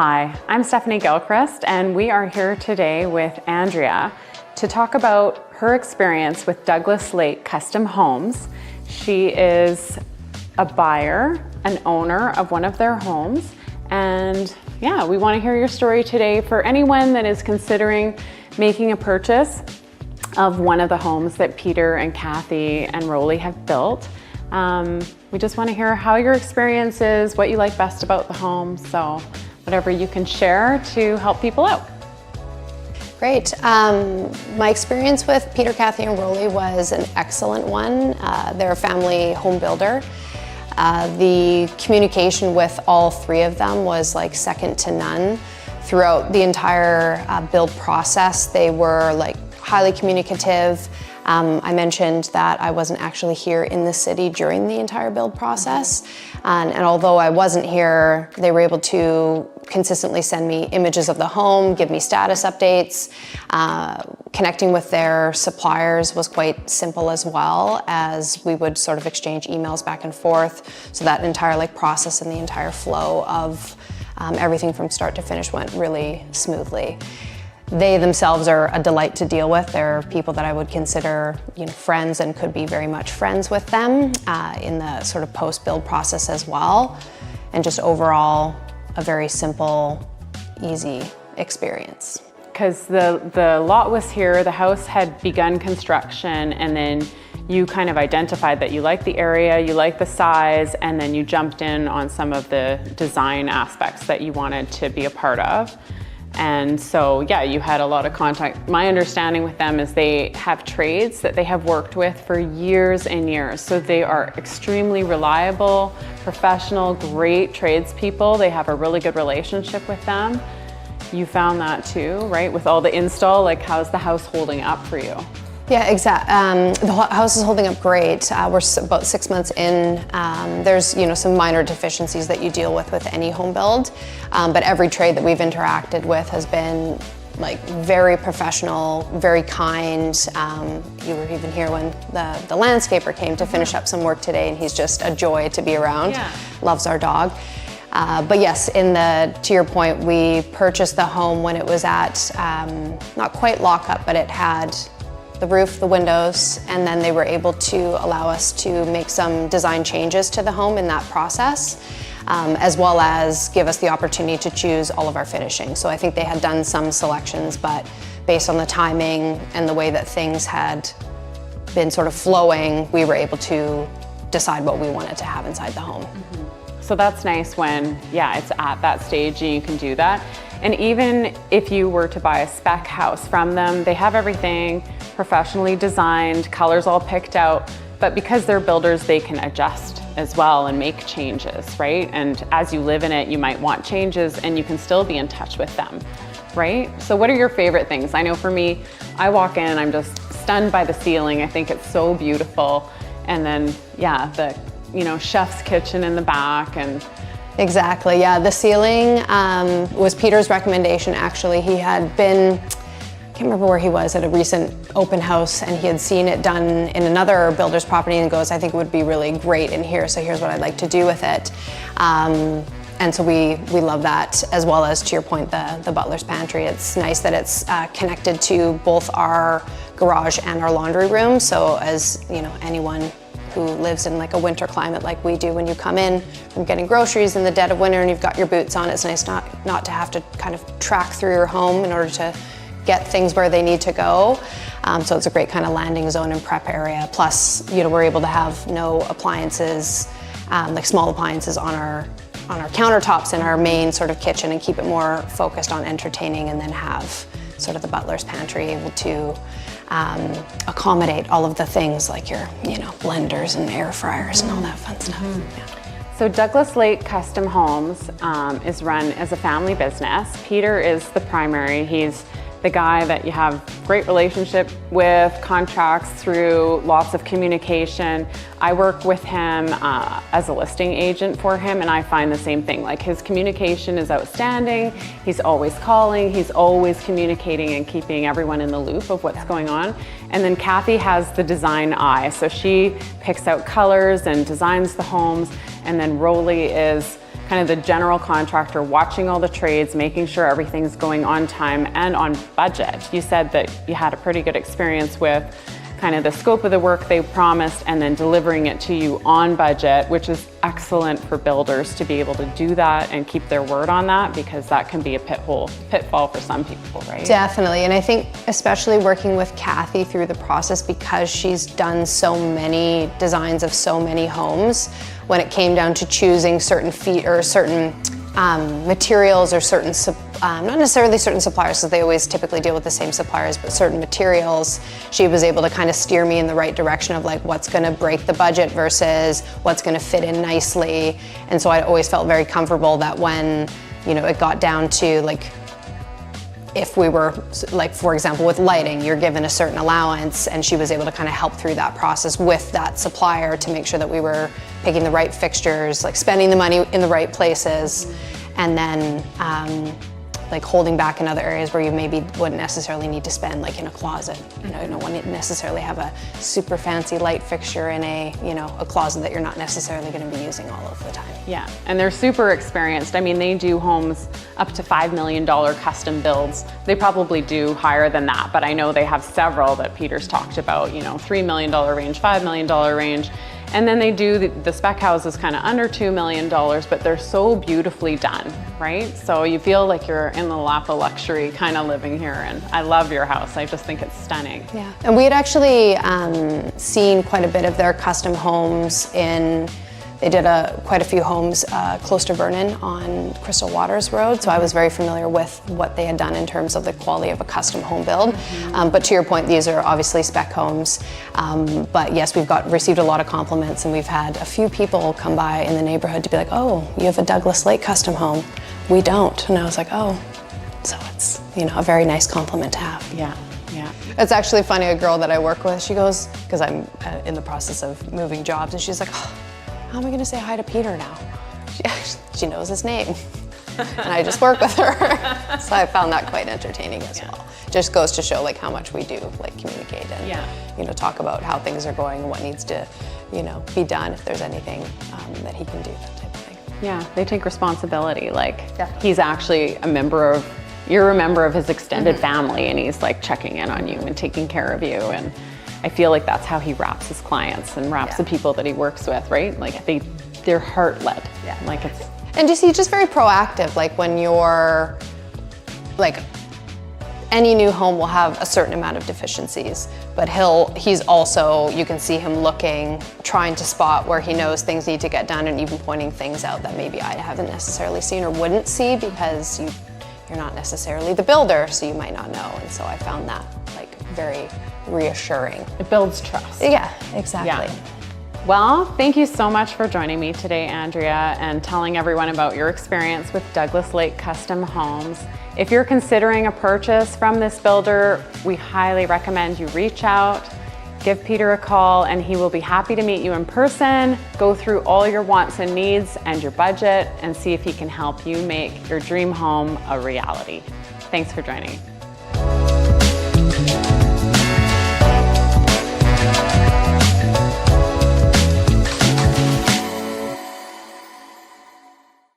Hi, I'm Stephanie Gilchrist, and we are here today with Andrea to talk about her experience with Douglas Lake Custom Homes. She is a buyer, an owner of one of their homes, and yeah, we want to hear your story today for anyone that is considering making a purchase of one of the homes that Peter and Kathy and Rolly have built. We just want to hear how your experience is, what you like best about the home, so whatever you can share to help people out. Great. My experience with Peter, Kathy, and Rolly was an excellent one. They're a family home builder. The communication with all three of them was like second to none. Throughout the entire build process, they were like highly communicative. I mentioned that I wasn't actually here in the city during the entire build process. And although I wasn't here, they were able to consistently send me images of the home, give me status updates. Connecting with their suppliers was quite simple as well, as we would sort of exchange emails back and forth. So that entire process and the entire flow of everything from start to finish went really smoothly. They themselves are a delight to deal with. They're people that I would consider, friends, and could be very much friends with them in the sort of post-build process as well. And just overall, a very simple, easy experience. Because the lot was here, the house had begun construction, and then you kind of identified that you like the area, you like the size, and then you jumped in on some of the design aspects that you wanted to be a part of. And so, yeah, you had a lot of contact. My understanding with them is they have trades that they have worked with for years and years. So they are extremely reliable, professional, great tradespeople. They have a really good relationship with them. You found that too, right? With all the install, how's the house holding up for you? Yeah, exactly. The house is holding up great. We're about 6 months in. There's some minor deficiencies that you deal with any home build, but every trade that we've interacted with has been very professional, very kind. You were even here when the landscaper came to finish up some work today, and he's just a joy to be around. Yeah. Loves our dog. But yes, to your point, we purchased the home when it was at not quite lockup, but it had the roof, the windows, and then they were able to allow us to make some design changes to the home in that process, as well as give us the opportunity to choose all of our finishing. So I think they had done some selections, but based on the timing and the way that things had been sort of flowing, we were able to decide what we wanted to have inside the home. Mm-hmm. So that's nice when, it's at that stage and you can do that. And even if you were to buy a spec house from them, they have everything professionally designed, colors all picked out, but because they're builders, they can adjust as well and make changes, right? And as you live in it, you might want changes and you can still be in touch with them, right? So what are your favorite things? I know for me, I walk in, I'm just stunned by the ceiling. I think it's so beautiful. And then, the chef's kitchen in the back. And exactly, yeah. The ceiling was Peter's recommendation, actually. He had been, I can't remember where he was, at a recent open house, and he had seen it done in another builder's property and goes, I think it would be really great in here, so here's what I'd like to do with it. And so we love that, as well as, to your point, the butler's pantry. It's nice that it's connected to both our garage and our laundry room, so as anyone who lives in a winter climate like we do, when you come in from getting groceries in the dead of winter and you've got your boots on, it's nice not to have to kind of track through your home in order to get things where they need to go. So it's a great kind of landing zone and prep area. Plus, we're able to have no appliances, small appliances on our countertops in our main sort of kitchen, and keep it more focused on entertaining, and then have sort of the butler's pantry able to accommodate all of the things like your, blenders and air fryers and all that fun stuff. Mm-hmm. Yeah. So Douglas Lake Custom Homes is run as a family business. Peter is the primary. He's the guy that you have great relationship with, contracts through, lots of communication. I work with him as a listing agent for him, and I find the same thing. His communication is outstanding. He's always calling, he's always communicating and keeping everyone in the loop of what's going on. And then Kathy has the design eye, so she picks out colors and designs the homes, and then Rolly is kind of the general contractor, watching all the trades, making sure everything's going on time and on budget. You said that you had a pretty good experience with kind of the scope of the work they promised and then delivering it to you on budget, which is excellent for builders to be able to do that and keep their word on that, because that can be a pitfall for some people, right? Definitely, and I think especially working with Kathy through the process, because she's done so many designs of so many homes, when it came down to choosing certain certain materials or certain, not necessarily certain suppliers, because they always typically deal with the same suppliers, but certain materials, she was able to kind of steer me in the right direction of like what's going to break the budget versus what's going to fit in nicely. And so I always felt very comfortable that when, you know, it got down to like, if we were, like for example with lighting, you're given a certain allowance, and she was able to kind of help through that process with that supplier to make sure that we were picking the right fixtures, like spending the money in the right places, and then like holding back in other areas where you maybe wouldn't necessarily need to spend, like in a closet. You know, you don't want to necessarily have a super fancy light fixture in a, you know, a closet that you're not necessarily going to be using all of the time. Yeah, and they're super experienced. I mean, they do homes up to $5 million custom builds. They probably do higher than that, but I know they have several that Peter's talked about, you know, $3 million range, $5 million range. And then they do the spec houses kind of under $2 million, but they're so beautifully done, right? So you feel like you're in the lap of luxury kind of living here, and I love your house. I just think it's stunning. Yeah, and we had actually seen quite a bit of their custom homes they did quite a few homes close to Vernon on Crystal Waters Road, so I was very familiar with what they had done in terms of the quality of a custom home build. But to your point, these are obviously spec homes. But yes, we've received a lot of compliments, and we've had a few people come by in the neighborhood to be like, "Oh, you have a Douglas Lake custom home. We don't." And I was like, "Oh," so it's, you know, a very nice compliment to have. Yeah. Yeah. It's actually funny, a girl that I work with, she goes, because I'm in the process of moving jobs, and she's like, "Oh, how am I going to say hi to Peter now?" She knows his name, and I just work with her. So I found that quite entertaining as well. Just goes to show like how much we do like communicate and you know, talk about how things are going and what needs to, you know, be done, if there's anything that he can do, that type of thing. Yeah, they take responsibility. Like he's actually you're a member of his extended family, and he's like checking in on you and taking care of you. And I feel like that's how he wraps his clients and wraps the people that he works with, right? Like they're heart-led. Yeah. Like it's. And he's just very proactive. Like when you're, like, any new home will have a certain amount of deficiencies, but he's also, you can see him looking, trying to spot where he knows things need to get done, and even pointing things out that maybe I haven't necessarily seen or wouldn't see, because you're not necessarily the builder, so you might not know. And so I found that like very reassuring. It builds trust. Yeah, exactly. Yeah. Well, thank you so much for joining me today, Andrea, and telling everyone about your experience with Douglas Lake Custom Homes. If you're considering a purchase from this builder, we highly recommend you reach out, give Peter a call, and he will be happy to meet you in person, go through all your wants and needs and your budget, and see if he can help you make your dream home a reality. Thanks for joining.